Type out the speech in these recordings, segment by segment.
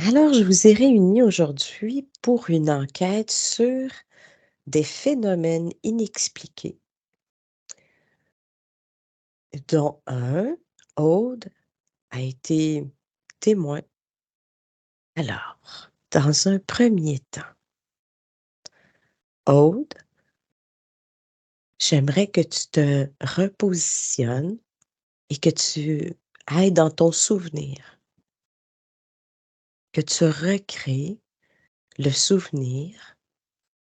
Alors, je vous ai réunis aujourd'hui pour une enquête sur des phénomènes inexpliqués, dont un, Aude, a été témoin. Alors, dans un premier temps, Aude, j'aimerais que tu te repositionnes et que tu ailles dans ton souvenir, que tu recrées le souvenir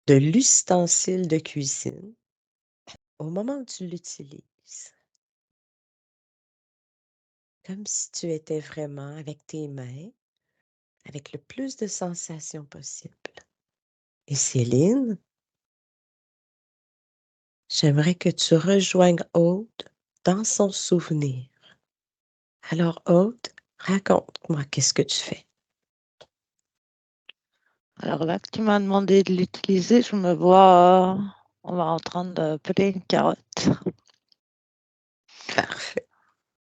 de l'ustensile de cuisine au moment où tu l'utilises. Comme si tu étais vraiment avec tes mains, avec le plus de sensations possible. Et Céline, j'aimerais que tu rejoignes Aude dans son souvenir. Alors Aude, raconte-moi qu'est-ce que tu fais. Alors là que tu m'as demandé de l'utiliser, je me vois on va en train de peler une carotte. Parfait.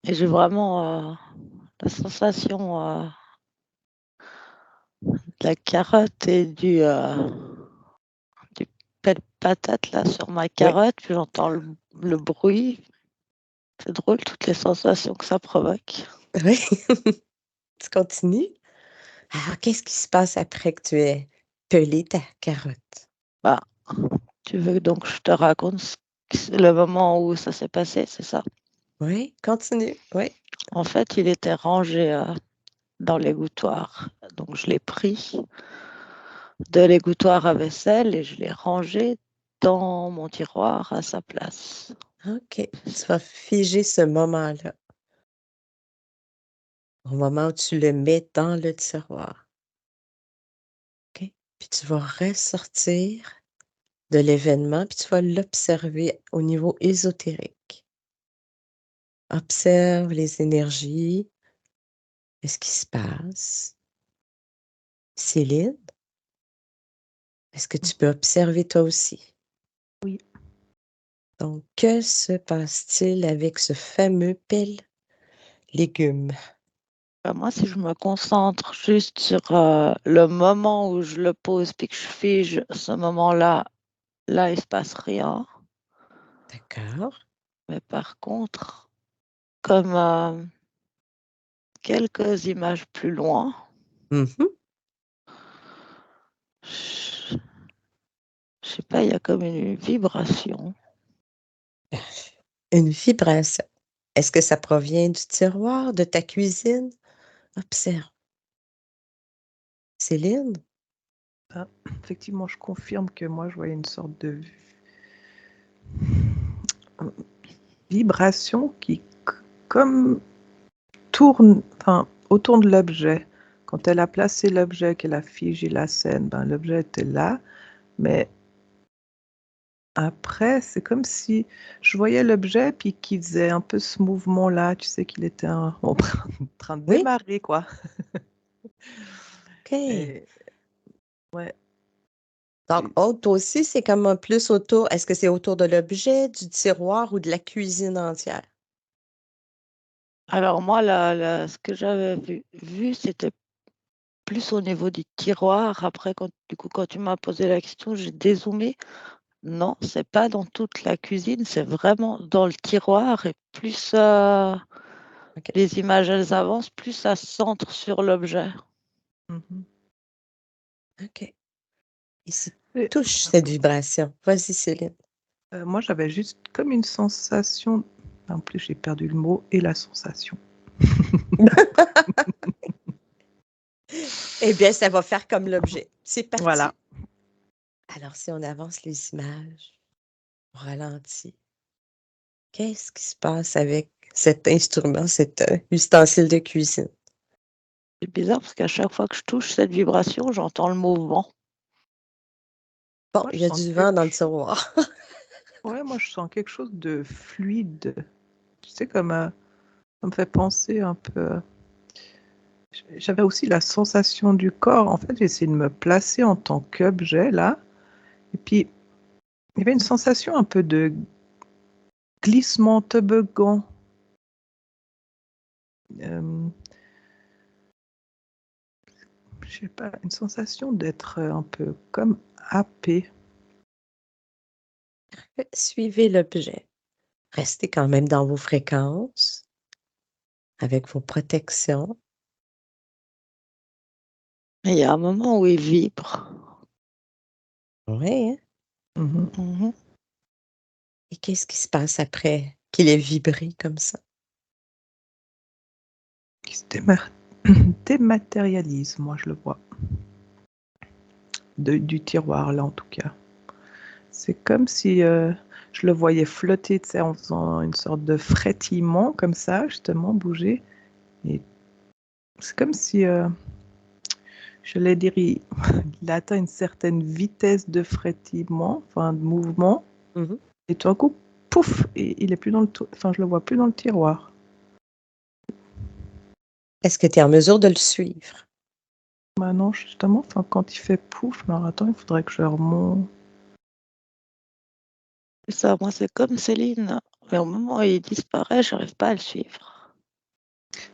Et j'ai vraiment la sensation de la carotte et du pelle-patate là sur ma Oui, carotte, puis j'entends le bruit. C'est drôle toutes les sensations que ça provoque. oui. Tu continues. Alors, qu'est-ce qui se passe après que tu aies pelé ta carotte? Bah, tu veux donc que je te raconte le moment où ça s'est passé, c'est ça? Oui, continue. Oui. En fait, il était rangé dans l'égouttoir. Donc je l'ai pris de l'égouttoir à vaisselle et je l'ai rangé dans mon tiroir à sa place. OK. Tu vas figer ce moment-là, au moment où tu le mets dans le tiroir. OK? Puis tu vas ressortir de l'événement, puis tu vas l'observer au niveau ésotérique. Observe les énergies, qu'est-ce qui se passe? Céline, est-ce que tu peux observer toi aussi? Oui. Donc, que se passe-t-il avec ce fameux pelle-légumes? Moi, si je me concentre juste sur le moment où je le pose puis que je fige ce moment-là, là, il ne se passe rien. D'accord. Mais par contre, comme quelques images plus loin, Mmh. je je sais pas, il y a comme une vibration. Une vibration. Est-ce que ça provient du tiroir, de ta cuisine? Observe. Céline? Ah, effectivement, je confirme que moi, je voyais une sorte de vibration qui, comme tourne, enfin, autour de l'objet. Quand elle a placé l'objet, qu'elle a figé la scène, ben, l'objet était là, mais après, c'est comme si je voyais l'objet, puis qu'il faisait un peu ce mouvement-là, tu sais, qu'il était en train de Oui? démarrer, quoi. OK. Et ouais, Donc, et autre toi aussi, c'est comme un plus autour est-ce que c'est autour de l'objet, du tiroir ou de la cuisine entière? Alors moi, ce que j'avais vu, c'était plus au niveau du tiroir. Après, quand tu m'as posé la question, j'ai dézoomé. Non, c'est pas dans toute la cuisine, c'est vraiment dans le tiroir et plus OK, les images elles avancent, plus ça se centre sur l'objet. mmh OK. Et si et touche cette vibration. Vas-y, Céline. moi, j'avais juste comme une sensation, en plus, j'ai perdu le mot et la sensation. Eh bien, ça va faire comme l'objet. C'est Voilà. parti. Alors, si on avance les images, on ralentit. Qu'est-ce qui se passe avec cet instrument, cet, ustensile de cuisine? C'est bizarre parce qu'à chaque fois que je touche cette vibration, j'entends le mot vent. Bon, Moi, il je y a sens du vent quelque dans le ch tiroir. ouais, moi, je sens quelque chose de fluide. Tu sais, comme, ça me fait penser un peu, j'avais aussi la sensation du corps. En fait, j'ai essayé de me placer en tant qu'objet, là, et puis il y avait une sensation un peu de glissement toboggan. Hem, je sais pas, une sensation d'être un peu comme happé. Suivez l'objet. Restez quand même dans vos fréquences, avec vos protections. Il y a un moment où il vibre. Oui, hein? Mhm. Mhm. Et qu'est-ce qui se passe après qu'il ait vibré comme ça? Qui se dématérialise, moi je le vois. Du tiroir, là en tout cas. C'est comme si je le voyais flotter, tu sais, en faisant une sorte de frétillement, comme ça, justement, bouger. Et c'est comme si, je l'ai dire, il atteint une certaine vitesse de frétillement, enfin de mouvement, Mhm. et tout d'un coup, pouf, et il est plus dans le, enfin, je le vois plus dans le tiroir. Est-ce que tu es en mesure de le suivre? Bah non, justement, enfin, quand il fait pouf, alors attends, il faudrait que je remonte. C'est ça, moi, c'est comme Céline. Mais au moment où il disparaît, je n'arrive pas à le suivre.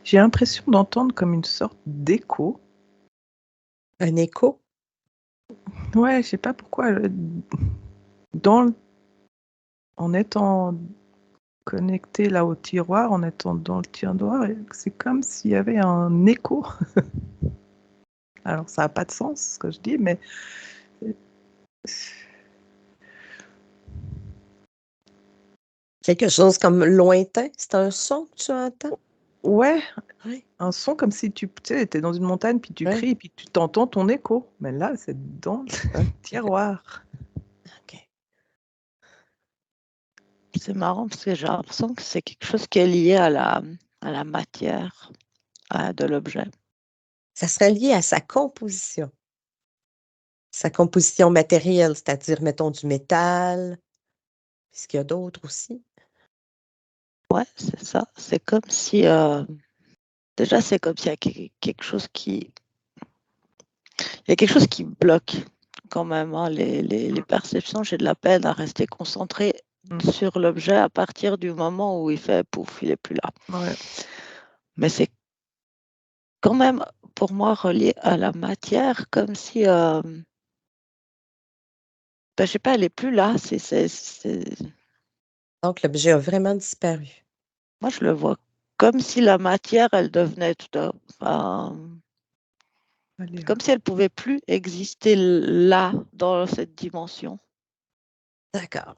J'ai l'impression d'entendre comme une sorte d'écho. Un écho? Ouais, je sais pas pourquoi. Dans, en étant connecté là au tiroir, en étant dans le tiroir, c'est comme s'il y avait un écho. Alors ça n'a pas de sens ce que je dis, mais Quelque chose comme lointain? C'est un son que tu entends? ouais, Oui, un son comme si tu sais, étais dans une montagne, puis tu oui. cries, puis tu t'entends ton écho. Mais là, c'est dans le tiroir. OK. C'est marrant parce que j'ai l'impression que c'est quelque chose qui est lié à la matière de l'objet. Ça serait lié à sa composition matérielle, c'est-à-dire, mettons, du métal. Est-ce qu'il y a d'autres aussi? Ouais, c'est ça. C'est comme si... déjà, c'est comme s'il y a quelque chose qui... Il y a quelque chose qui bloque quand même. Hein. Les perceptions, j'ai de la peine à rester concentrée Mm. sur l'objet à partir du moment où il fait pouf, il n'est plus là. Ouais. Mais c'est quand même, pour moi, relié à la matière, comme si... je sais pas, elle n'est plus là. Donc, l'objet a vraiment disparu. Moi, je le vois comme si la matière, elle devenait enfin, Allez, comme si elle pouvait plus exister là, dans cette dimension. D'accord.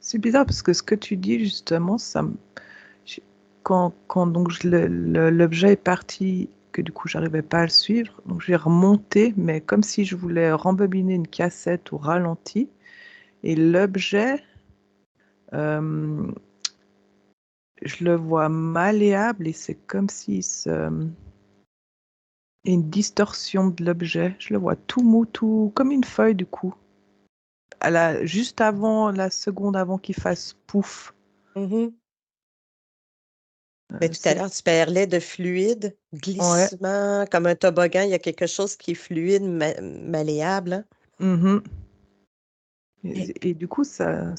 c'est bizarre parce que ce que tu dis justement, quand donc l'objet est parti, que du coup j'arrivais pas à le suivre, donc j'ai remonté, mais comme si je voulais rembobiner une cassette au ralenti, et l'objet, euh, je le vois malléable et c'est comme si il y a une distorsion de l'objet. Je le vois tout mou, tout comme une feuille du coup. Juste avant, la seconde avant qu'il fasse pouf. Mhm. Mais tout à C'est l'heure, tu parlais de fluide, ouais. glissement, comme un toboggan. Il y a quelque chose qui est fluide, malléable. Hein? Mhm. Et Et du coup, ça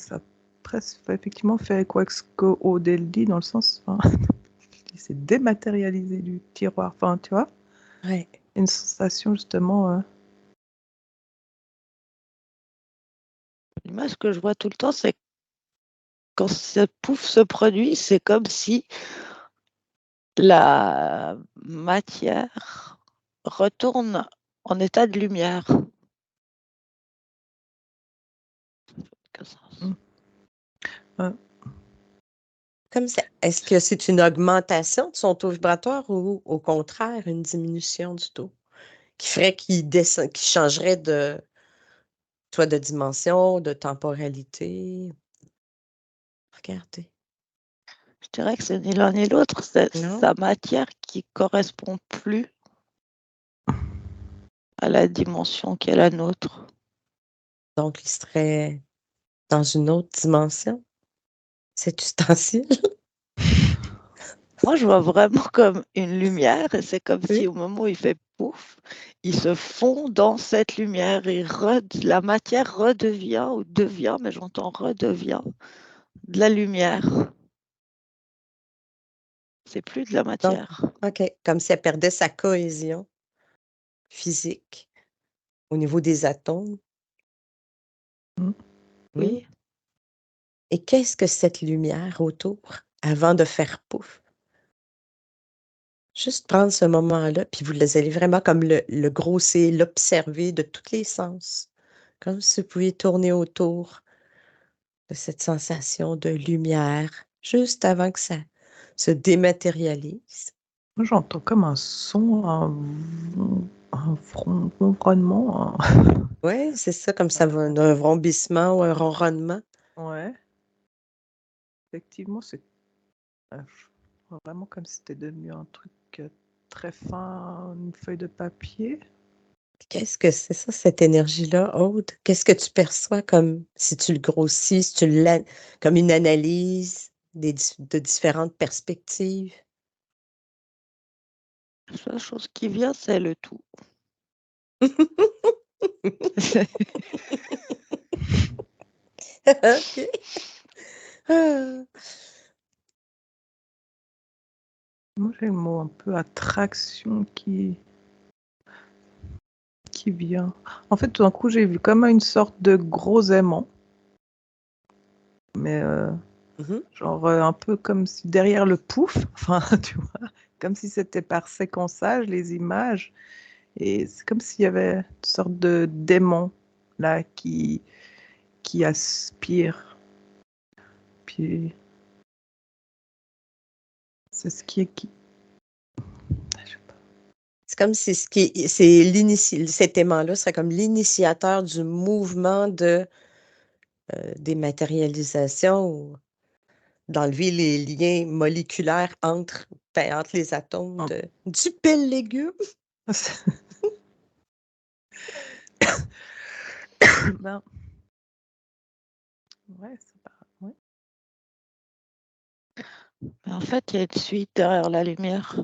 presque effectivement fait quoi que ce que Odell dit dans le sens, enfin, c'est dématérialisé du tiroir. Enfin, tu vois, ouais. une sensation justement. L'image que je vois tout le temps, c'est quand ce pouf se produit, c'est comme si la matière retourne en état de lumière. Que ça. euh, Comme ça. Est-ce que c'est une augmentation de son taux vibratoire ou au contraire une diminution du taux qui ferait qu'il descend, qui changerait soit de dimension, de temporalité? Regardez. Je dirais que c'est ni l'un ni l'autre, c'est Non? sa matière qui correspond plus à la dimension qui est la nôtre. Donc, il serait dans une autre dimension, cet ustensile? Moi, je vois vraiment comme une lumière et c'est comme si Oui. au moment où il fait pouf, il se fond dans cette lumière et la matière redevient ou devient, mais j'entends redevient de la lumière. C'est plus de la Donc, matière. OK. Comme si elle perdait sa cohésion. physique, au niveau des atomes. Mmh. Oui. Et qu'est-ce que cette lumière autour avant de faire pouf? Juste prendre ce moment-là, puis vous allez vraiment comme le grossir, l'observer de tous les sens, comme si vous pouviez tourner autour de cette sensation de lumière, juste avant que ça se dématérialise. Moi, j'entends comme un son, un ronronnement. Oui, c'est ça, comme ça va, un vrombissement ou un ronronnement. Ouais. Effectivement, c'est je vois vraiment comme si c'était devenu un truc très fin, une feuille de papier. Qu'est-ce que c'est ça, cette énergie-là, Aude? Qu'est-ce que tu perçois comme si tu le grossis, si tu comme une analyse de différentes perspectives? La seule chose qui vient, c'est le tout. OK. Ah. Moi, j'ai le mot un peu attraction qui vient. En fait, tout d'un coup, j'ai vu comme une sorte de gros aimant. Mais Mmh. genre un peu comme si derrière le pouf, enfin, tu vois, comme si c'était par séquençage les images. Et c'est comme s'il y avait une sorte de démon là qui aspire. Puis c'est ce qui est qui. Je sais pas. C'est comme si cet aimant-là serait comme l'initiateur du mouvement de dématérialisation ou d'enlever les liens moléculaires entre les atomes du pile-légume. Ben, ouais, c'est pas. Ouais. Mais en fait, il y a une suite derrière la lumière.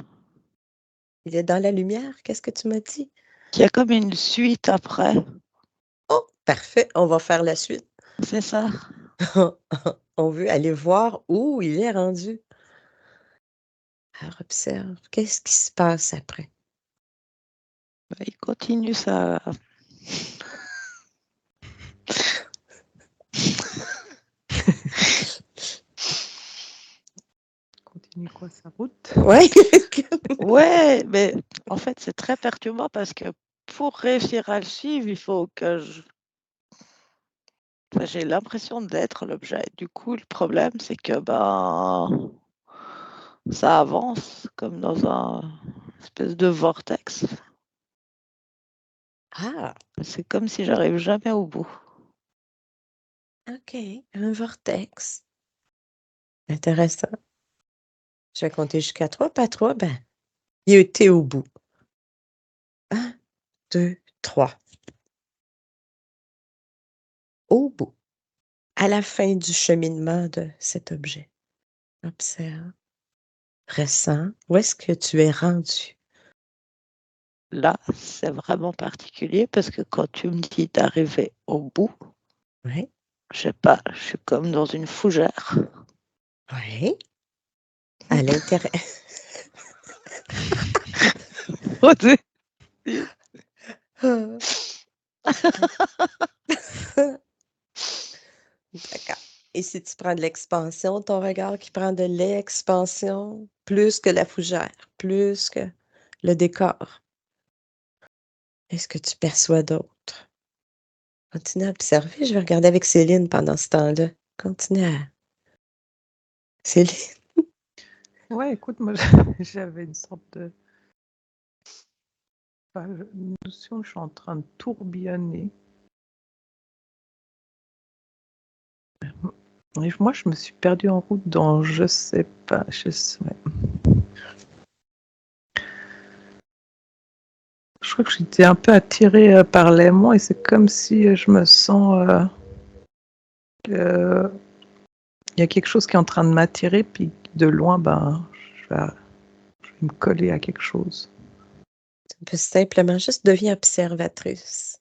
Il est dans la lumière, qu'est-ce que tu m'as dit? Il y a comme une suite après. Oh, parfait, on va faire la suite. C'est ça. On veut aller voir où il est rendu. Alors, observe, qu'est-ce qui se passe après? Il continue ça. Continue quoi sa route? Ouais. Ouais, mais en fait, c'est très perturbant parce que pour réussir à le suivre, il faut que j'ai l'impression d'être l'objet. Du coup, le problème, c'est que ça avance comme dans un espèce de vortex. Ah, C'est comme si j'arrive jamais au bout. OK, un vortex. Intéressant. Je vais compter jusqu'à 3, pas 3, ben, il a été au bout. 1, 2, 3. Au bout, à la fin du cheminement de cet objet. Observe, ressens, où est-ce que tu es rendu? Là, c'est vraiment particulier parce que quand tu me dis d'arriver au bout, Oui, je sais pas, je suis comme dans une fougère. oui, à l'intérieur. D'accord. Et si tu prends de l'expansion, ton regard qui prend de l'expansion, plus que la fougère, plus que le décor, est-ce que tu perçois d'autres? Continue à observer, je vais regarder avec Céline pendant ce temps-là. Continue à... Céline? Ouais, écoute, moi j'avais une sorte de une notion que je suis en train de tourbillonner. Et moi, je me suis perdue en route dans je sais pas. Je crois que j'étais un peu attirée par l'aimant et c'est comme si je me sens il y a quelque chose qui est en train de m'attirer, puis de loin, je vais me coller à quelque chose. Tu peux simplement juste devenir observatrice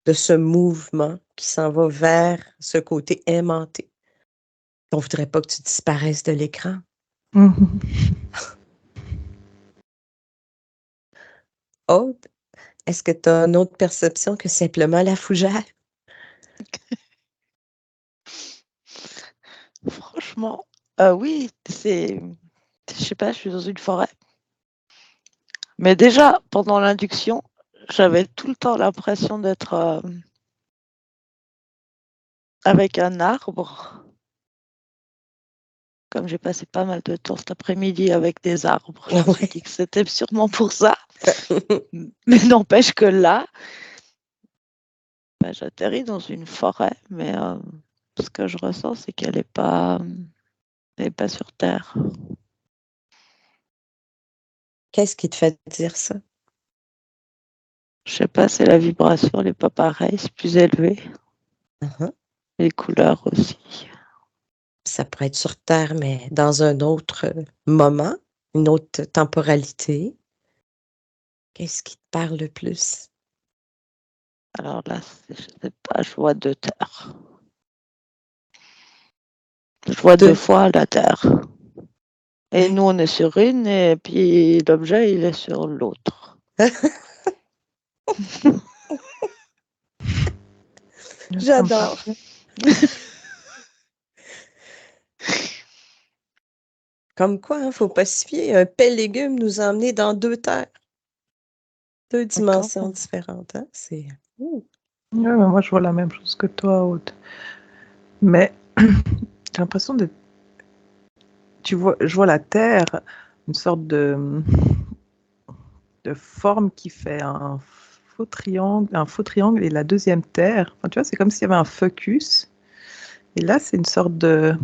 de ce mouvement qui s'en va vers ce côté aimanté. On ne voudrait pas que tu disparaisses de l'écran. Aude, Est-ce que tu as une autre perception que simplement la fougère? Franchement, oui, je sais pas, je suis dans une forêt. Mais déjà, pendant l'induction, j'avais tout le temps l'impression d'être avec un arbre. Comme j'ai passé pas mal de temps cet après-midi avec des arbres, je me suis dit que c'était sûrement pour ça. Mais n'empêche que là, j'atterris dans une forêt, mais ce que je ressens, c'est qu'elle n'est pas sur Terre. Qu'est-ce qui te fait dire ça? Je sais pas, c'est la vibration, elle n'est pas pareille, c'est plus élevé. Uh-huh. Les couleurs aussi. Ça pourrait être sur Terre, mais dans un autre moment, une autre temporalité. Qu'est-ce qui te parle le plus? Alors là, je sais pas, je vois deux terres. Je vois deux fois la Terre. Et Ouais. nous, on est sur une, et puis l'objet, il est sur l'autre. J'adore. Comme quoi, hein, faut pas se fier. Un pet légume nous a emmenés dans deux terres. Deux dimensions différentes. Hein? C'est... Ouais, mais moi, je vois la même chose que toi, Aude. Mais j'ai l'impression de... je vois la Terre, une sorte de forme qui fait un faux triangle et la deuxième Terre. Enfin, tu vois, c'est comme s'il y avait un focus. Et là, c'est une sorte de...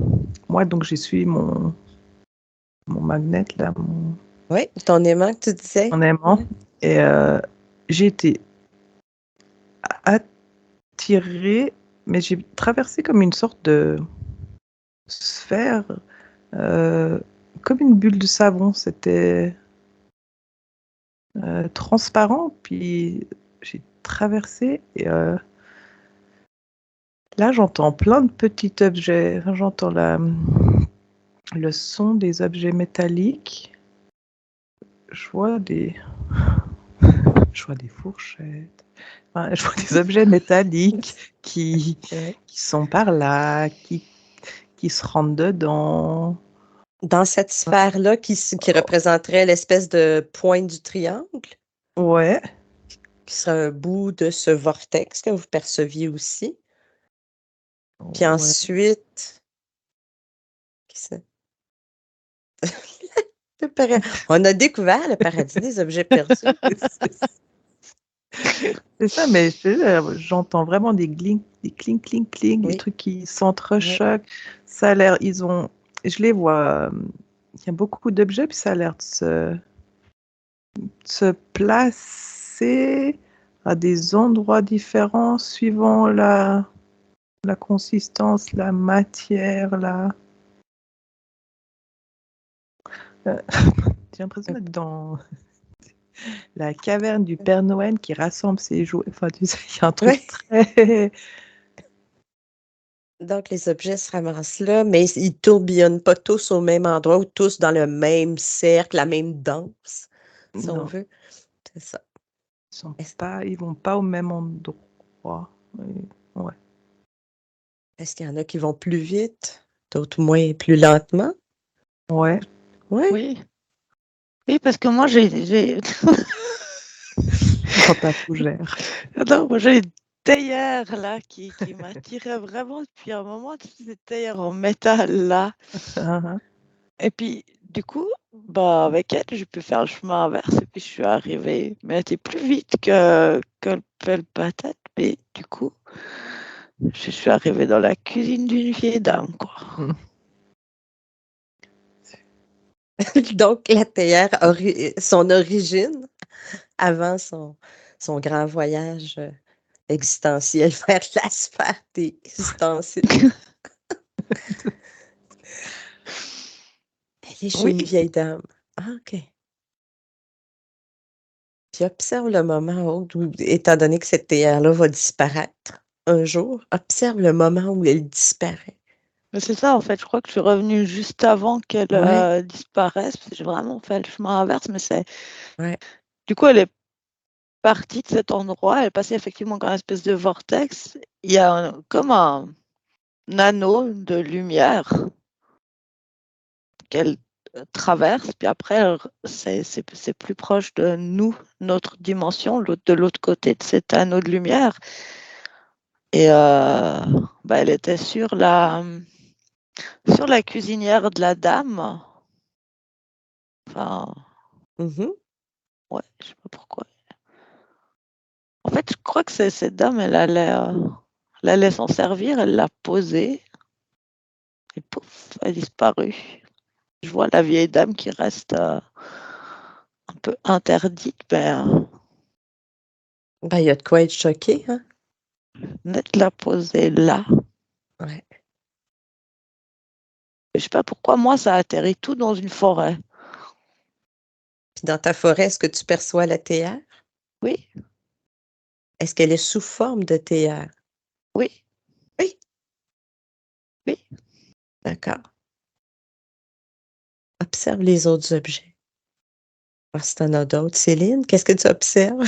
Moi, donc, j'ai suivi mon magnet, là, Oui, ton aimant que tu disais. mon aimant. Et j'ai été attirée, mais j'ai traversé comme une sorte de sphère, comme une bulle de savon. C'était transparent, puis j'ai traversé et là j'entends plein de petits objets. J'entends le son des objets métalliques. Je vois des fourchettes. Enfin, je vois des objets métalliques qui sont par là, qui se rentrent dedans. Dans cette sphère-là qui représenterait l'espèce de pointe du triangle. Ouais. Qui serait un bout de ce vortex que vous perceviez aussi. Puis ensuite, on a découvert le paradis des objets perdus. C'est ça, mais j'entends vraiment des cling, des trucs qui s'entrechoquent. Ça a l'air, je les vois, il y a beaucoup d'objets, puis ça a l'air de se placer à des endroits différents suivant la consistance, la matière, j'ai l'impression d'être dans la caverne du Père Noël qui rassemble ses jouets. Enfin, tu sais, il y a un truc très... Donc, les objets se ramassent là, mais ils tourbillonnent pas tous au même endroit ou tous dans le même cercle, la même danse, si on veut. C'est ça. Ils vont pas au même endroit. Ouais. Est-ce qu'il y en a qui vont plus vite, d'autres plus lentement? Ouais. Oui. Oui, parce que moi, j'ai... Dans ta fougère. Non, moi, j'ai une théière là qui m'attirait vraiment depuis un moment, cette théière en métal là. Et puis, du coup, avec elle, j'ai pu faire le chemin inverse et puis je suis arrivée. Mais elle était plus vite que le pelle patate. Mais du coup, je suis arrivée dans la cuisine d'une vieille dame, quoi. Donc, la théière, son origine, avant son grand voyage existentiel vers la sphère des ustensiles. Elle est chez une vieille dame. Ah, OK. Puis observe le moment où, étant donné que cette théière-là va disparaître un jour, observe le moment où elle disparaît. Mais c'est ça, en fait, je crois que je suis revenue juste avant qu'elle disparaisse, parce que j'ai vraiment fait le chemin inverse, mais c'est... Ouais. Du coup, elle est partie de cet endroit, elle passait effectivement comme une espèce de vortex. Il y a comme un anneau de lumière qu'elle traverse, puis après, c'est plus proche de nous, notre dimension, de l'autre côté de cet anneau de lumière. Et elle était sur la cuisinière de la dame. Enfin, ouais, je sais pas pourquoi. En fait, je crois que cette dame, elle allait s'en servir, elle l'a posée, et pouf, elle a disparu. Je vois la vieille dame qui reste un peu interdite, Ben, il y a de quoi être choqué, hein? net la poser là. Ouais. Je sais pas pourquoi, moi, ça atterrit tout dans une forêt. Puis dans ta forêt, est-ce que tu perçois la théière? Oui, Est-ce qu'elle est sous forme de théière? oui, Oui. oui. D'accord. Observe les autres objets. Voir si tu en as d'autres. Céline, qu'est-ce que tu observes?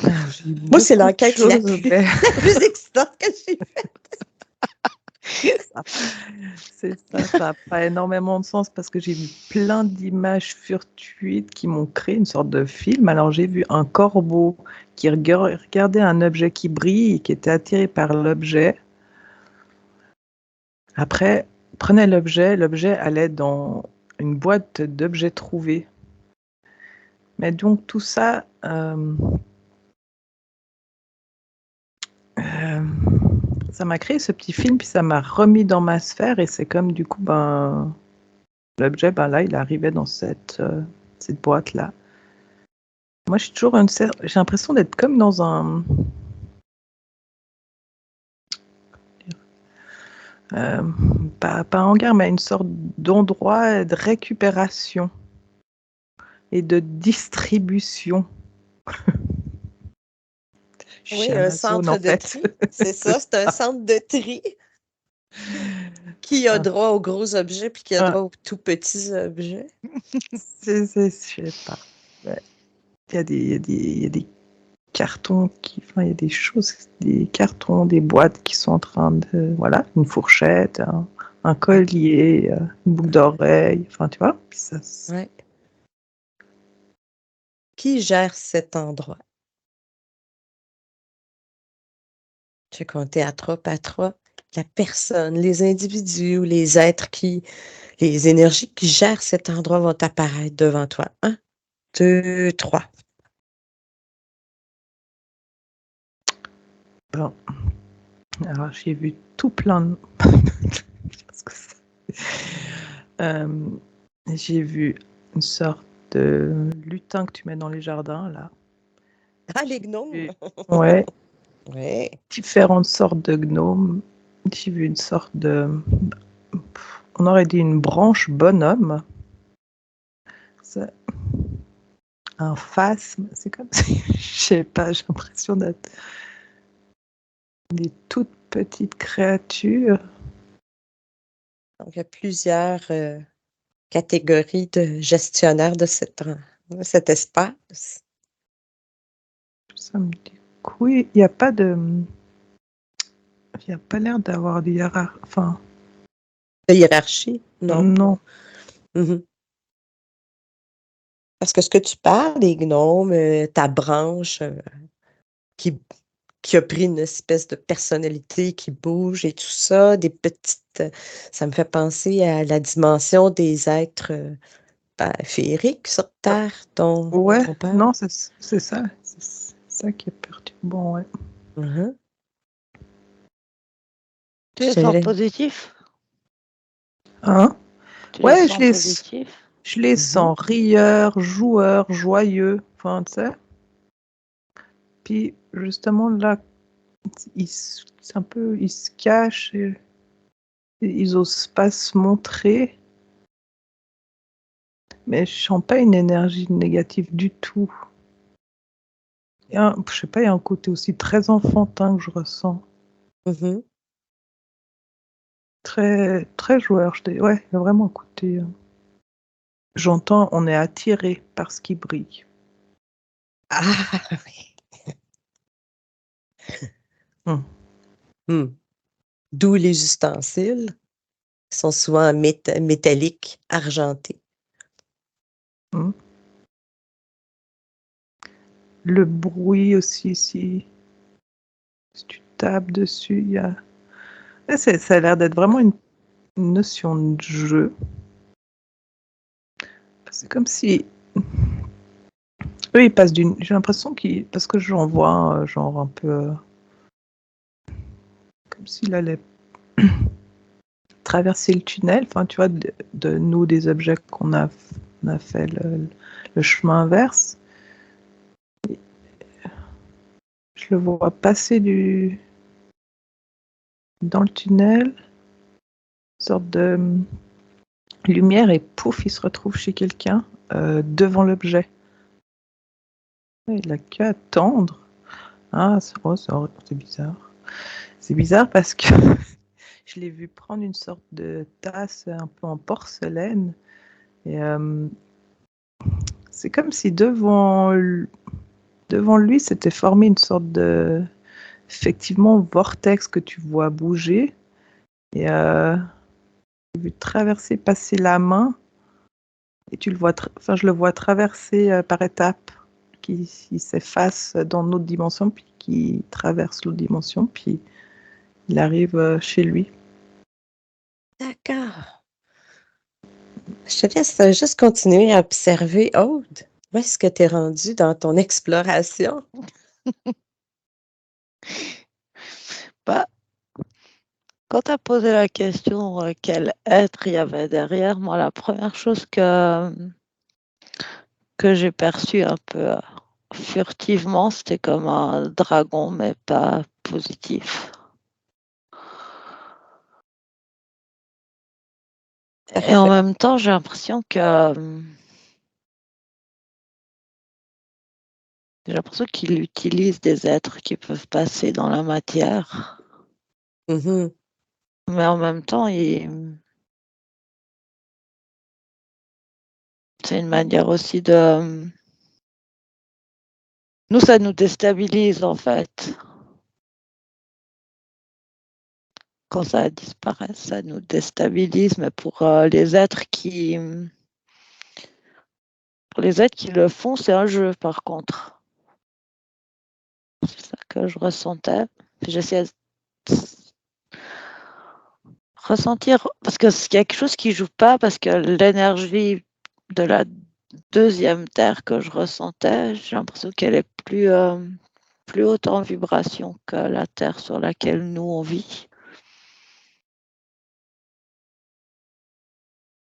Alors, j'ai Moi, c'est beaucoup de l'enquête la choses, plus, mais la plus excitante que j'ai faite. c'est ça, ça n'a pas énormément de sens parce que j'ai vu plein d'images fortuites qui m'ont créé une sorte de film. Alors, j'ai vu un corbeau qui regardait un objet qui brille et qui était attiré par l'objet. Après, prenait l'objet allait dans une boîte d'objets trouvés. Mais donc, tout ça, ça m'a créé ce petit film, puis ça m'a remis dans ma sphère, et c'est comme du coup, l'objet, là, il arrivait dans cette boîte-là. Moi, j'ai l'impression d'être comme dans un... pas un hangar, mais une sorte d'endroit de récupération et de distribution. Oui, Chez un Amazon, centre en de fait. tri. C'est ça, c'est un centre de tri qui a Ah, droit aux gros objets puis qui a ah, droit aux tout petits objets. je sais pas. Ouais. Il y a des cartons enfin, il y a des choses, des cartons, des boîtes qui sont en train de, voilà, une fourchette, un collier, une boucle d'oreille, enfin, tu vois. Puis ça, Ouais. Qui gère cet endroit? Je vais compter à trois, pas trois. La personne, les individus ou les êtres les énergies qui gèrent cet endroit vont apparaître devant toi. 1, 2, 3. bon. Alors, j'ai vu tout plein de... j'ai vu une sorte de lutin que tu mets dans les jardins, là. Ah, les J'ai gnomes! vu, ouais, Oui. différentes sortes de gnomes. J'ai vu une sorte de... On aurait dit une branche bonhomme. Ça, un phasme, c'est comme si, je sais pas, j'ai l'impression d'être des toutes petites créatures. Donc, il y a plusieurs catégories de gestionnaires de cet espace. Ça me dit que oui, il n'y a pas de... Il n'y a pas l'air d'avoir de hiérarchie. Enfin, De hiérarchie? Non. non. Mhm. Parce que ce que tu parles, les gnomes, ta branche qui, qui a pris une espèce de personnalité qui bouge et tout ça, des petites... ça me fait penser à la dimension des êtres féeriques sur Terre dont Ouais, on parle. non, c'est ça. C'est ça qui est perturbant, ouais. Mhm. Tu Je les te sens laisse. positifs? Hein? Tu les Ouais, sens positifs? je les Mhm. sens rieurs, joueurs, joyeux. Enfin, tu sais. Puis, justement, là, c'est un peu, ils se cachent et ils osent pas se montrer. Mais je sens pas une énergie négative du tout. Je sais pas, il y a un côté aussi très enfantin que je ressens. Mhm. Très, très joueur. Ouais, il y a vraiment un côté. J'entends, on est attiré par ce qui brille. Ah oui. Hum. D'où les ustensiles qui sont souvent métalliques, argentés. Hum. Le bruit aussi, si tu tapes dessus, il y a... Ça a l'air d'être vraiment une notion de jeu. C'est comme si... Eux, ils passent d'une... J'ai l'impression qu'ils... Parce que j'en vois genre un peu... comme s'il allait traverser le tunnel. Enfin, tu vois, de nous, des objets on a fait le chemin inverse. Je le vois passer dans le tunnel, une sorte de lumière, et pouf, il se retrouve chez quelqu'un, devant l'objet. Il a qu'à attendre. Ah, c'est bizarre. C'est bizarre parce que je l'ai vu prendre une sorte de tasse un peu en porcelaine. Et c'est comme si devant lui s'était formé une sorte de... effectivement, vortex que tu vois bouger. Et j'ai vu traverser, passer la main. Et tu le vois, enfin, je le vois traverser par étapes, qui s'efface dans notre dimension, puis qui traverse l'autre dimension, puis il arrive chez lui. D'accord. Je te laisse juste continuer à observer, Aude. Où est-ce que tu es rendu dans ton exploration? Bah, quand tu as posé la question quel être il y avait derrière, moi, la première chose que j'ai perçue un peu furtivement, c'était comme un dragon, mais pas positif. Et en même temps, j'ai l'impression qu'il utilise des êtres qui peuvent passer dans la matière. Mhm. Mais en même temps, c'est une manière aussi de... Nous, ça nous déstabilise, en fait. Quand ça disparaît, ça nous déstabilise. Mais pour les êtres qui le font, c'est un jeu, par contre. C'est ça que je ressentais. J'essayais de ressentir, parce que c'est quelque chose qui joue pas, parce que l'énergie de la deuxième terre que je ressentais, j'ai l'impression qu'elle est plus haute en vibration que la terre sur laquelle nous on vit.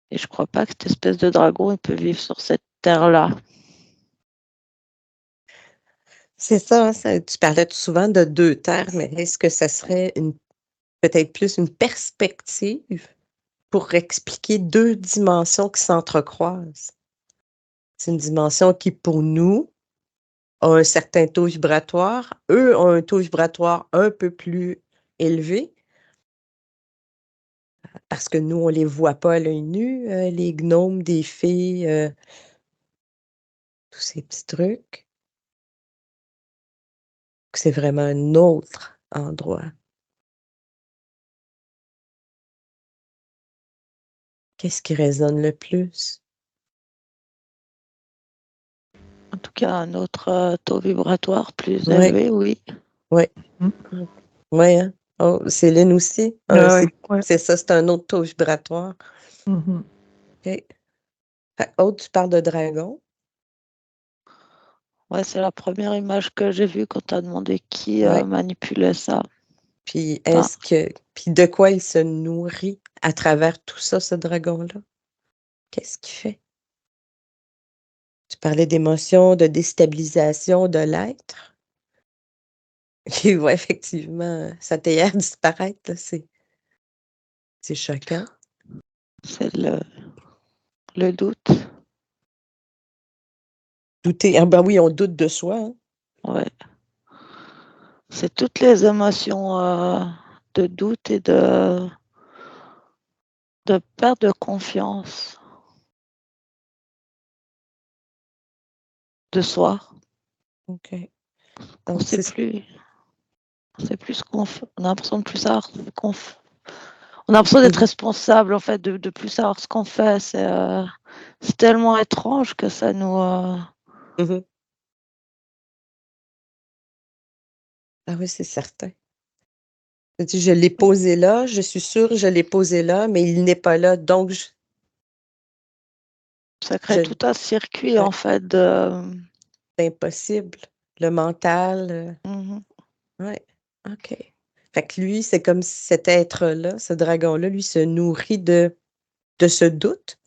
Et je crois pas que cette espèce de dragon il peut vivre sur cette terre-là. C'est ça, tu parlais souvent de deux terres, mais est-ce que ça serait peut-être plus une perspective pour expliquer deux dimensions qui s'entrecroisent? C'est une dimension qui, pour nous, a un certain taux vibratoire. Eux ont un taux vibratoire un peu plus élevé parce que nous, on les voit pas à l'œil nu, les gnomes, des fées, tous ces petits trucs. C'est vraiment un autre endroit. Qu'est-ce qui résonne le plus? En tout cas, un autre taux vibratoire plus Oui, élevé, oui. oui. Mm. Oui, hein? Oh, Céline aussi? Ouais. C'est ça, c'est un autre taux vibratoire. Mhm. OK. Aude, tu parles de dragon? Ouais, c'est la première image que j'ai vue quand tu as demandé qui Oui. manipulait ça. Puis Enfin, puis de quoi il se nourrit à travers tout ça, ce dragon-là? Qu'est-ce qu'il fait? Tu parlais d'émotion, de déstabilisation de l'être. Il voit effectivement sa théière disparaître, là, c'est choquant. c'est le doute. Douter. Ah ben oui, on doute de soi, hein. Ouais. C'est toutes les émotions de doute et de perte de confiance de soi. OK. On Donc, sait c'est plus. On sait plus ce qu'on fait. On a l'impression de plus savoir ce qu'on fait. On a l'impression d'être Mhm, responsable, en fait, de plus savoir ce qu'on fait. C'est tellement étrange que ça nous. mhm. Ah oui, c'est certain. Tu dis, je l'ai posé là, je suis sûre, je l'ai posé là, mais il n'est pas là, donc Ça crée je, tout un circuit, ouais, en fait, de. c'est impossible. Le mental, Mhm. ouais, OK. Fait que lui, c'est comme si cet être-là, ce dragon-là, lui, se nourrit de ce doute,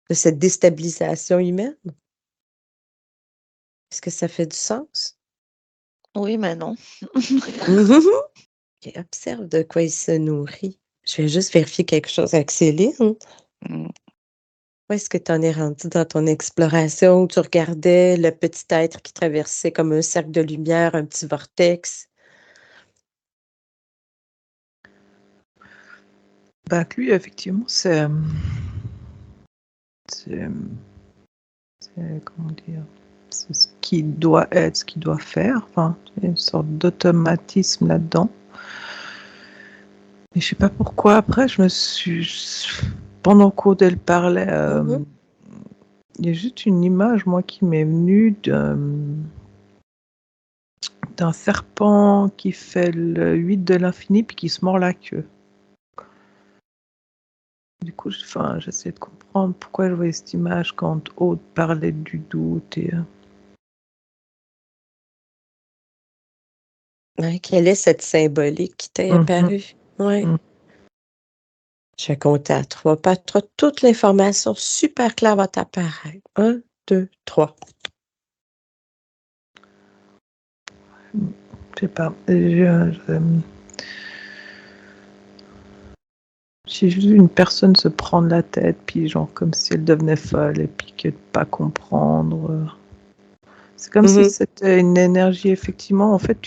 de cette déstabilisation humaine. Est-ce que ça fait du sens? Oui, mais non. Mhm. OK, observe de quoi il se nourrit. Je vais juste vérifier quelque chose avec Céline. Mm. Où est-ce que tu en es rendu dans ton exploration où tu regardais le petit être qui traversait comme un cercle de lumière, un petit vortex? Bah, que lui, effectivement, c'est, comment dire, c'est ce qui doit être, ce qu'il doit faire. Enfin, il y a une sorte d'automatisme là-dedans. Et je sais pas pourquoi. Après, pendant qu'Odelle parlait, Mhm. il y a juste une image, moi, qui m'est venue d'un serpent qui fait le 8 de l'infini puis qui se mord la queue. Du coup, j'essaie de comprendre pourquoi je voyais cette image quand Aude parlait du doute. Ouais, quelle est cette symbolique qui t'est Mhm, apparue? Oui. mhm. Je vais compter à 3. Pas 3. Toute l'information super claire va t'apparaître. 1, 2, 3. Je sais pas. J'ai juste vu une personne se prendre la tête, puis genre comme si elle devenait folle, et puis que de pas comprendre. C'est comme si Mhm. c'était une énergie, effectivement. En fait,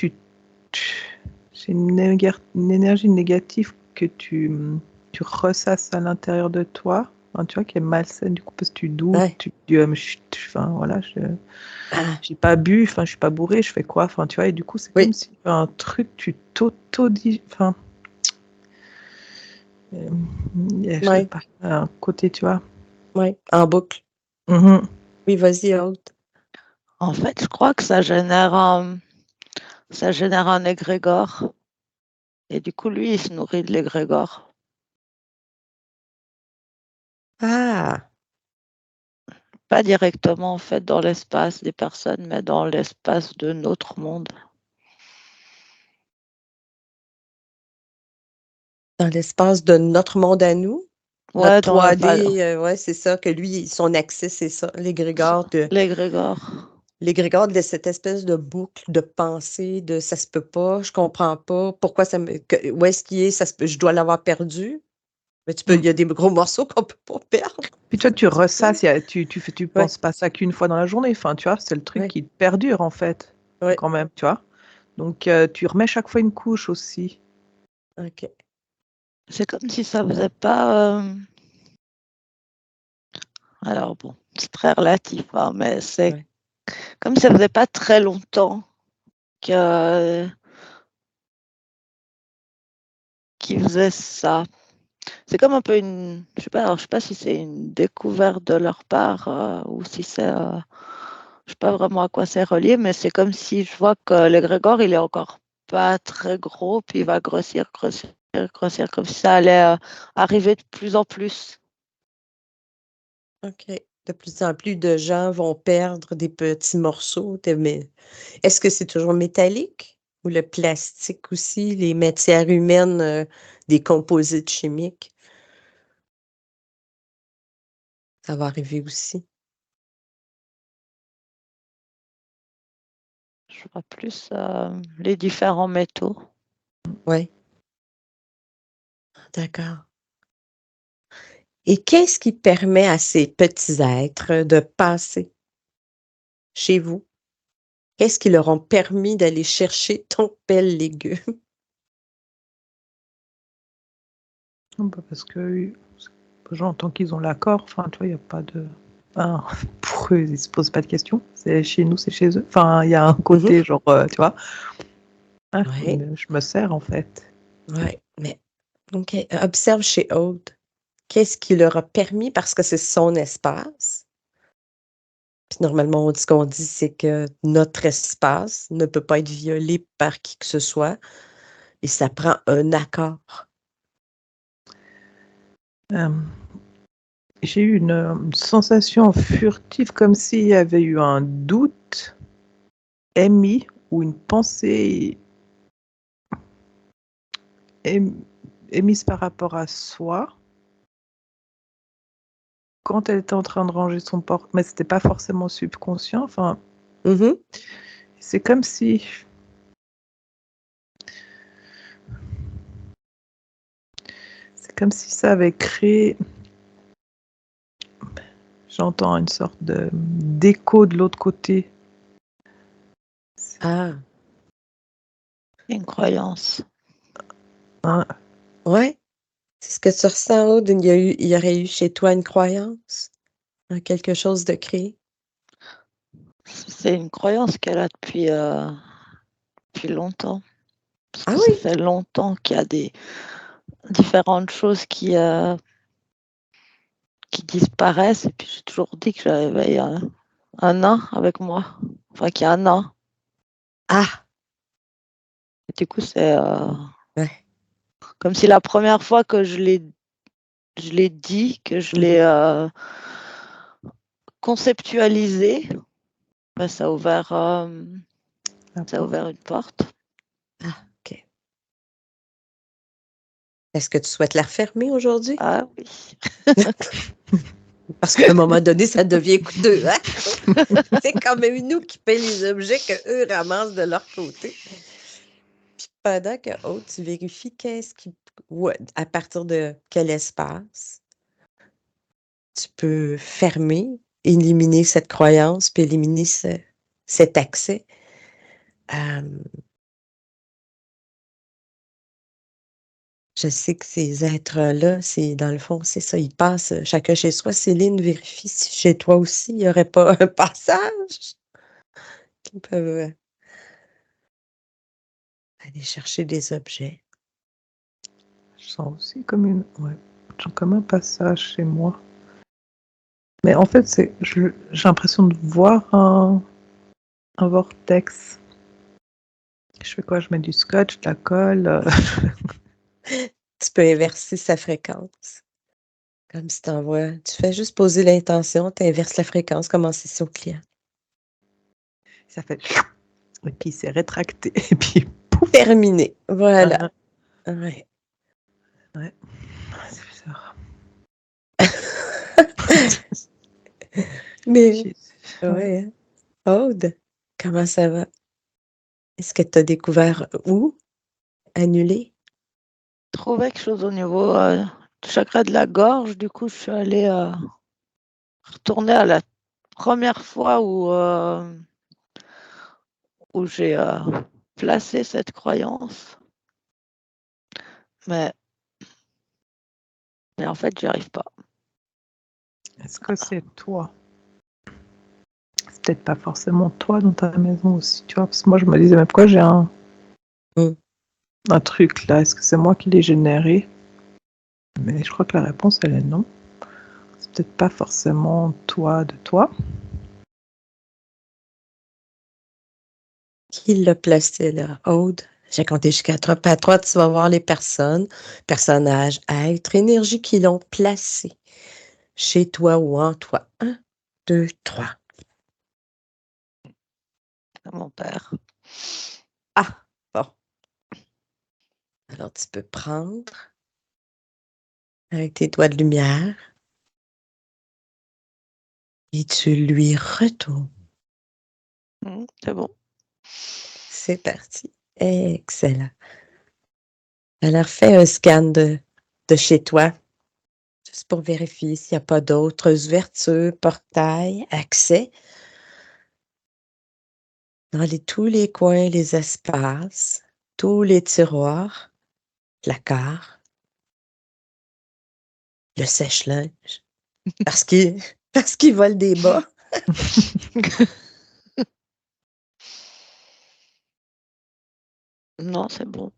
c'est une énergie négative que tu ressasses à l'intérieur de toi. Enfin, tu vois, qui est malsaine, du coup, parce que tu doutes, Ouais. tu te dis, enfin, voilà, Ah, j'ai pas bu, enfin, je suis pas bourré, je fais quoi? Enfin, tu vois, et du coup, c'est comme oui, si un truc, tu t'auto-dis, enfin, je sais oui, pas, un côté, tu vois. oui. En boucle. Mhm. Oui, vas-y, Aude. En fait, je crois que ça génère un égrégore. Et du coup, lui, il se nourrit de l'égrégore. Ah, Pas directement, en fait, dans l'espace des personnes, mais dans l'espace de notre monde. dans l'espace de notre monde à nous, notre Ouais, dans 3D, ouais, c'est ça, que lui, son accès, c'est ça, l'égrégore. l'égrégore de cette espèce de boucle de pensée, de ça se peut pas, je comprends pas, pourquoi où est-ce qu'il est, ça se peut, je dois l'avoir perdu. Mais il Mm. y a des gros morceaux qu'on peut pas perdre. Puis toi, tu Tu sais? ressasses, tu Ouais, penses pas ça qu'une fois dans la journée. Enfin, tu vois, c'est le truc ouais, qui te perdure, en fait, ouais, quand même, tu vois. Donc, tu remets chaque fois une couche aussi. OK. C'est comme si ça faisait pas. Alors bon, c'est très relatif, hein, mais c'est Ouais. comme si ça faisait pas très longtemps que qu'ils faisaient ça. C'est comme un peu je sais pas, alors je sais pas si c'est une découverte de leur part ou si c'est, je sais pas vraiment à quoi c'est relié, mais c'est comme si je vois que l'égrégore il est encore pas très gros, puis il va grossir, grossir, grossir, comme si ça allait arriver de plus en plus. OK. De plus en plus de gens vont perdre des petits morceaux mais est-ce que c'est toujours métallique ou le plastique aussi, les matières humaines, des composites chimiques? Ça va arriver aussi. Je vois plus les différents métaux. Ouais, d'accord. Et qu'est-ce qui permet à ces petits êtres de passer chez vous? Qu'est-ce qui leur ont permis d'aller chercher ton bel légume? Non, bah, parce que j'entends qu'ils ont l'accord. Enfin, tu vois, il n'y a pas de. Enfin, pour eux, ils se posent pas de questions. C'est chez nous, c'est chez eux. Enfin, il y a un côté genre, tu vois. Ah, Oui, je me sers en fait. oui, mais OK. Observe chez Aude. Qu'est-ce qui leur a permis, parce que c'est son espace. Puis normalement, ce qu'on dit, c'est que notre espace ne peut pas être violé par qui que ce soit et ça prend un accord. Euh, j'ai eu une sensation furtive comme s'il y avait eu un doute émis ou une pensée émise par rapport à soi quand elle était en train de ranger son porte, mais c'était pas forcément subconscient. Enfin, Mhm. c'est comme si ça avait créé, j'entends une sorte d'écho de l'autre côté. Ah, Une croyance. Hein, ouais. C'est ce que tu ressens, Aude? Il y aurait eu chez toi une croyance en quelque chose de créé? C'est une croyance qu'elle a depuis longtemps. Parce Ah que ça oui? fait longtemps qu'il y a des différentes choses qui disparaissent. Et puis j'ai toujours dit que j'avais un nain avec moi. Enfin, qu'il y a un nain. Ah! Et du coup, c'est Ouais. comme si la première fois que je l'ai dit, que je l'ai conceptualisé, ben, ça a ouvert une porte. Ah, OK. Est-ce que tu souhaites la refermer aujourd'hui? Ah oui. Parce qu'à un moment donné, ça devient coûteux, hein? C'est quand même nous qui payons les objets qu'eux ramassent de leur côté. Puis pendant que Aude, tu vérifies à partir de quel espace tu peux fermer, éliminer cette croyance, puis éliminer cet accès. Je sais que ces êtres-là, dans le fond, c'est ça, ils passent chacun chez soi. Céline, vérifie si chez toi aussi, il n'y aurait pas un passage qui peuvent aller chercher des objets. je sens aussi comme un passage chez moi. Mais en fait, j'ai l'impression de voir un vortex. Je fais quoi? Je mets du scotch, de la colle. Tu peux inverser sa fréquence. Comme si tu fais juste poser l'intention, tu inverses la fréquence, commencer ça au client. Ça fait. Et puis c'est rétracté. Et puis pouf! Terminé. Voilà. Ouais. Ouais. C'est bizarre. Mais, ouais. Hein. Aude, comment ça va? Est-ce que tu as découvert où? Annulé? Trouver quelque chose au niveau du chakra de la gorge. Du coup, je suis allée retourner à la première fois où j'ai placé cette croyance. Mais en fait, j'y arrive pas. Est-ce que c'est toi? C'est peut-être pas forcément toi dans ta maison aussi, tu vois. Parce que moi, je me disais, mais pourquoi j'ai un truc là? Est-ce que c'est moi qui l'ai généré? Mais je crois que la réponse, elle est non. C'est peut-être pas forcément toi de toi. Qui l'a placé là? Aude? J'ai compté jusqu'à 3. Puis à 3, tu vas voir les personnages, êtres, énergies qui l'ont placé chez toi ou en toi. 1, 2, 3. Mon père. Ah, bon. Alors, tu peux prendre avec tes doigts de lumière et tu lui retournes. C'est bon. C'est parti. Excellent. Alors, fais un scan de chez toi, juste pour vérifier s'il n'y a pas d'autres ouvertures, portails, accès. Dans tous les coins, les espaces, tous les tiroirs, placards, le sèche-linge, parce qu'il parce qu'il vole des bas. Non, c'est bon.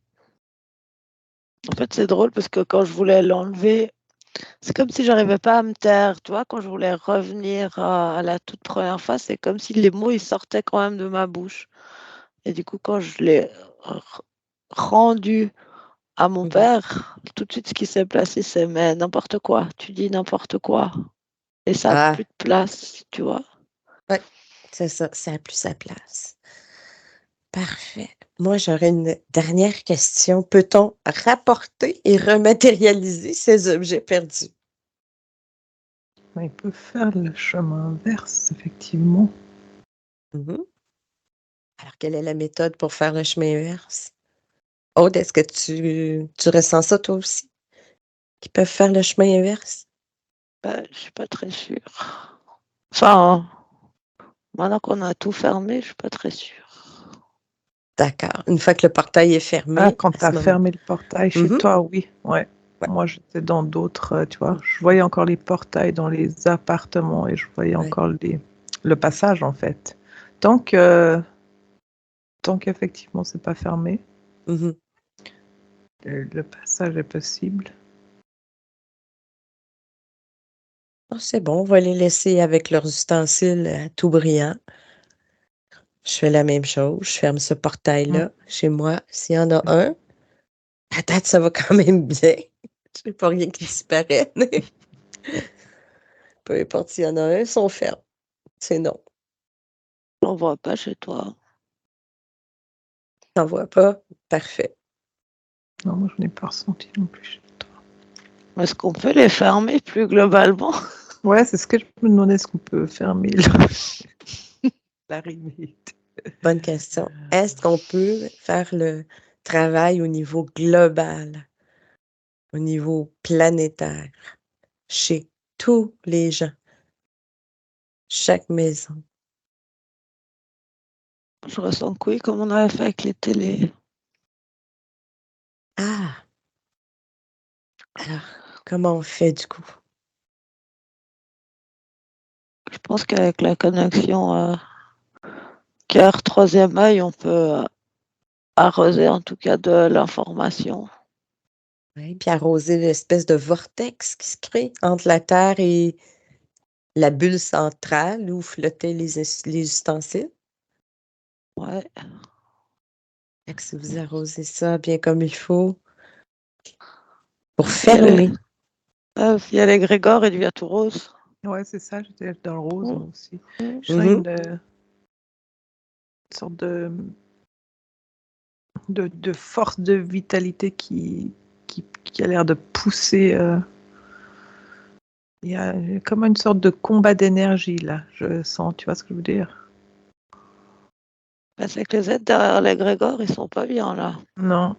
En fait, c'est drôle parce que quand je voulais l'enlever, c'est comme si j'arrivais pas à me taire. Tu vois, quand je voulais revenir à la toute première fois, c'est comme si les mots, ils sortaient quand même de ma bouche. Et du coup, quand je l'ai rendu à mon Mhm. père, tout de suite, ce qui s'est passé, c'est mais n'importe quoi, tu dis n'importe quoi. Et ça n'a Ah, plus de place, tu vois. ouais, c'est ça, ça a plus sa place. Parfait. Moi, j'aurais une dernière question. Peut-on rapporter et rematérialiser ces objets perdus? Il peut faire le chemin inverse, effectivement. Mhm. Alors, quelle est la méthode pour faire le chemin inverse? Aude, est-ce que tu ressens ça toi aussi? Qu'ils peuvent faire le chemin inverse? Ben, je suis pas très sûre. Enfin, maintenant qu'on a tout fermé, je suis pas très sûre. D'accord. Une fois que le portail est Ah, fermé, quand à tu as ce moment. fermé le portail chez Mhm. toi, oui. Ouais. Ouais. Moi, j'étais dans d'autres, tu vois. Mhm. Je voyais encore les portails dans les appartements et je voyais Ouais. encore le passage, en fait. Tant que, tant qu'effectivement, c'est pas fermé, Mhm. le passage est possible. Ah, c'est bon, on va les laisser avec leurs ustensiles tout brillants. Je fais la même chose. Je ferme ce Mm. portail-là chez moi. S'il y en a un, à date, ça va quand même bien. Je n'ai pas rien qui disparaît. Peu importe s'il y en a un, ils sont fermes. C'est non. J'en vois pas chez toi. T'en vois pas? Parfait. Non, moi, je n'ai pas ressenti non plus chez toi. Est-ce qu'on peut les fermer plus globalement? Ouais, c'est ce que je me demandais, est-ce qu'on peut fermer l'arrivée. Bonne question. Est-ce qu'on peut faire le travail au niveau global, au niveau planétaire, chez tous les gens, chaque maison? Je ressens que oui, comme on avait fait avec les télés. Ah! Alors, comment on fait du coup? Je pense qu'avec la connexion cœur troisième œil, on peut arroser en tout cas de l'information. Oui, puis arroser l'espèce de vortex qui se crée entre la Terre et la bulle centrale où flottaient les ustensiles. Ouais. Fait que si vous arrosez ça bien comme il faut, pour Il y a les, fermer. il y a les Grégor et du Viatou Rose. Ouais, c'est ça, j'étais dans le rose, moi aussi. Mm. Je sens une sorte de force de vitalité qui a l'air de pousser. Il y a comme une sorte de combat d'énergie, là, je sens, tu vois ce que je veux dire? Ben, c'est que les aides derrière les Grégor, ils sont pas bien là. Non,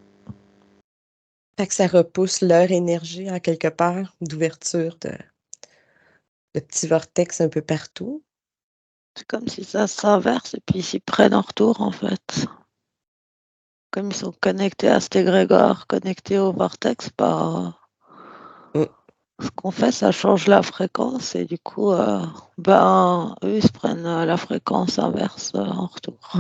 Fait que ça repousse leur énergie en quelque part d'ouverture de petits vortex un peu partout. C'est comme si ça s'inverse et puis ils s'y prennent en retour en fait. Comme ils sont connectés à cet égrégore, connectés au vortex, bah, Mm. ce qu'on fait, ça change la fréquence et du coup, ben, eux, ils se prennent la fréquence inverse en retour.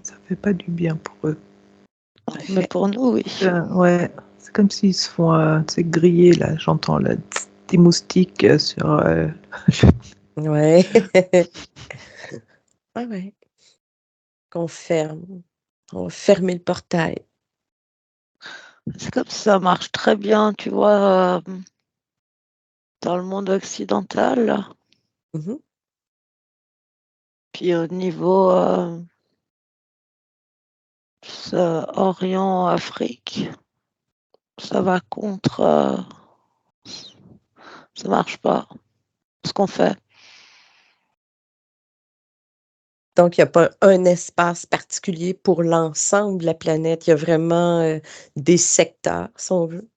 ça fait pas du bien pour eux. Mais Parfait. pour nous, oui. Ouais, c'est comme s'ils se font, tu sais, griller, là, j'entends là, des moustiques sur... Ouais. Ouais, ouais. Qu'on ferme. On va fermer le portail. C'est comme si ça marche très bien, tu vois, dans le monde occidental. Mhm. Puis au niveau Orient-Afrique, ça va contre, ça marche pas. Ce qu'on fait. Donc, il n'y a pas un espace particulier pour l'ensemble de la planète. Il y a vraiment des secteurs, si on veut.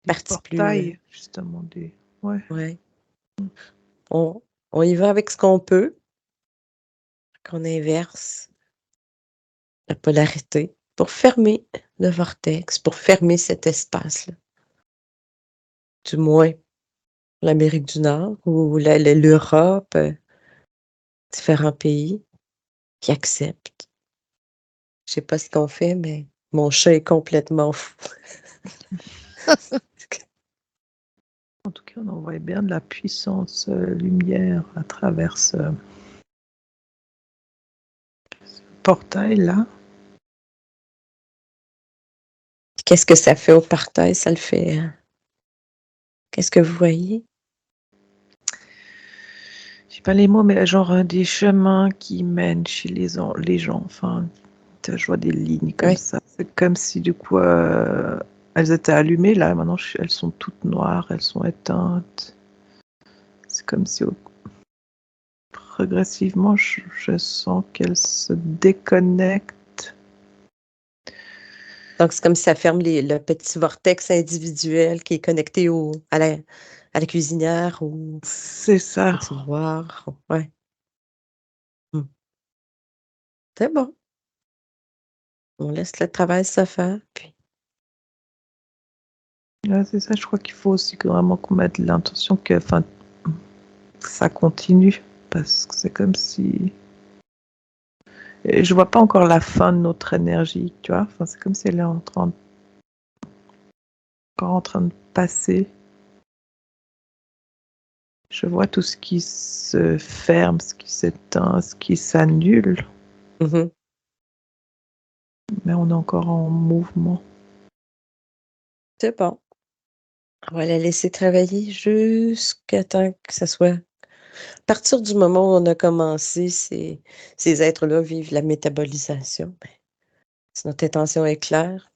des Partie plus. portails, justement, des... Ouais. Ouais. On, on y va avec ce qu'on peut, qu'on inverse la polarité pour fermer le vortex, pour fermer cet espace-là. Du moins, l'Amérique du Nord ou l'Europe, différents pays qui acceptent. Je sais pas ce qu'on fait, mais mon chat est complètement fou. En tout cas, on envoie bien de la puissance lumière à travers ce portail-là. Qu'est-ce que ça fait au parterre? Ça le fait. Qu'est-ce que vous voyez? Je sais pas les mots, mais genre des chemins qui mènent chez les gens. Enfin, je vois des lignes comme Oui. ça. C'est comme si du coup elles étaient allumées là. Maintenant, elles sont toutes noires, elles sont éteintes. C'est comme si progressivement, je sens qu'elles se déconnectent. Donc, c'est comme si ça ferme le petit vortex individuel qui est connecté à la cuisinière ou C'est ça. au tiroir. Ouais. C'est bon. On laisse le travail se faire. Puis... Ouais, c'est ça. Je crois qu'il faut aussi vraiment qu'on mette l'intention que ça continue. Parce que c'est comme si... Et je vois pas encore la fin de notre énergie, tu vois. Enfin, c'est comme si elle est encore en train de passer. Je vois tout ce qui se ferme, ce qui s'éteint, ce qui s'annule. Mhm. Mais on est encore en mouvement. C'est bon. On va la laisser travailler jusqu'à temps que ça soit... À partir du moment où on a commencé, ces êtres-là vivent la métabolisation. Ben, si notre intention est claire,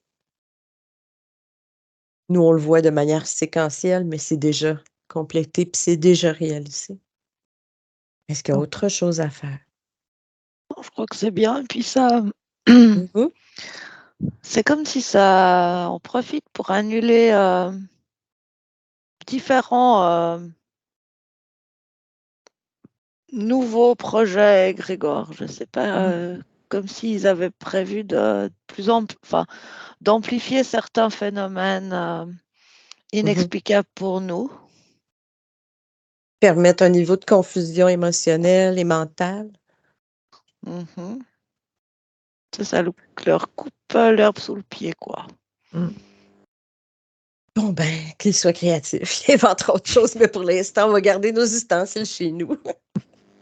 nous, on le voit de manière séquentielle, mais c'est déjà complété puis c'est déjà réalisé. Est-ce qu'il y a Oh. autre chose à faire? Je crois que c'est bien. Et puis ça, Mhm. c'est comme si ça, on profite pour annuler différents nouveaux projets, Grégor. Je sais pas, comme s'ils avaient prévu d'amplifier certains phénomènes inexplicables pour nous. Permettre un niveau de confusion émotionnelle et mentale. Mhm. C'est ça, leur coupe l'herbe sous le pied, quoi. Bon, ben, qu'ils soient créatifs. Ils inventent autre chose, mais pour l'instant, on va garder nos ustensiles chez nous.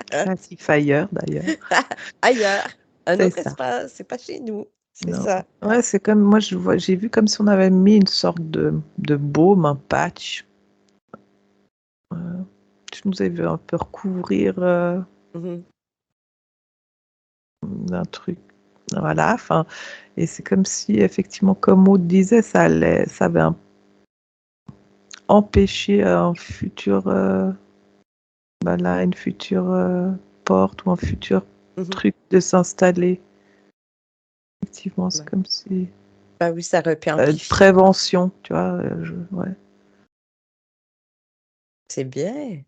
Créatif ailleurs, d'ailleurs. Ailleurs. Un C'est autre ça. espace. C'est pas chez nous. C'est Non. ça. Ouais, c'est comme moi, j'ai vu comme si on avait mis une sorte de baume, un patch. Je nous ai vu un peu recouvrir Mhm. d'un truc. Voilà, enfin, et c'est comme si, effectivement, comme Maud disait, ça avait empêché un futur, une future porte ou un futur Mhm. truc de s'installer. Effectivement, c'est Ouais. comme si... Ben oui, ça aurait pu amplifier. prévention, tu vois. Ouais. C'est bien.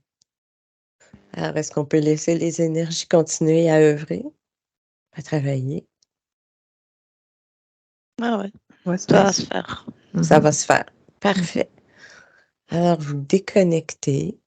Alors, est-ce qu'on peut laisser les énergies continuer à œuvrer, à travailler? Ah ouais, Ouais, ça va se faire. Ça Mhm. va se faire. Parfait. Alors, vous déconnectez.